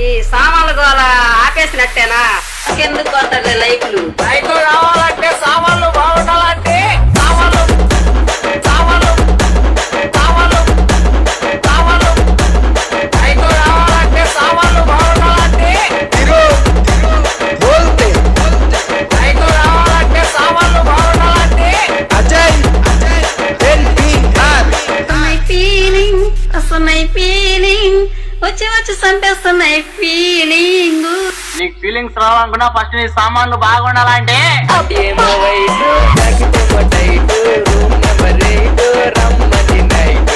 ఈ సామాన్లు గోల ఆపేసినట్టేనా? ఎందుకు కొట్టండి లైకులు? లైకులు కావాలంటే సామాన్లు బాగుండాలంటే సామాన్లు సామాన్లు సామాన్లు సామాన్లు లైకులు కావాలంటే సామాన్లు బాగుండాలంటే లైకులు కావాలంటే సామాన్లు బాగుండాలంటే అజయ్ ఎన్టీఆర్ ఫీలింగ్ వస్తున్నాయి, ఫీలింగ్ వచ్చి వచ్చి చంపేస్తున్నాయి ఫీలింగ్. నీకు ఫీలింగ్స్ రావాలనుకున్నా ఫస్ట్ నీ సామాన్లు బాగుండాలంటే ఏమో వైటు జాకెటేమో టైటు రూమ్ నెంబర్ 8 రమ్మని నైట్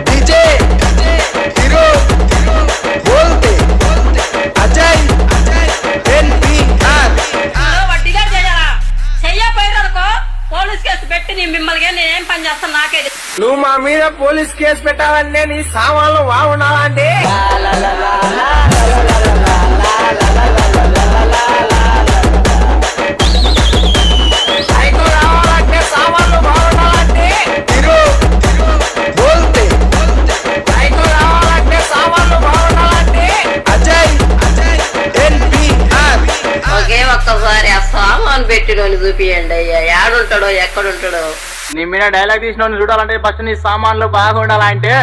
డీజే హీరో బోల్తే అజయ్ ఎన్టీఆర్ వడ్డీగా చేయాలా? చెయ్యపోయారనుకో పోలీస్ కేసు పెట్టి మిమ్మల్ని నేనేం పని చేస్తాను నాకే. నువ్వు మా మీద పోలీస్ కేసు పెట్టాలంటే నీ సామాన్లు బాగుండాలంటే లైకులు కావాలంటే సామాన్లు బాగుండాలంటే హీరో బోల్తే లైకులు కావాలంటే సామాన్లు బాగుండాలంటే అజయ్ ఎన్టీఆర్ ఒకే ఒక్కసారి ఆ సామాన్ పెట్టినోని చూపియండి అయ్యా, ఏడుంటాడో ఎక్కడుంటాడో. నీ మీద డైలాగ్ తీసిన చూడాలంటే ఫస్ట్ నీ సామాన్లు బాగుండాలంటే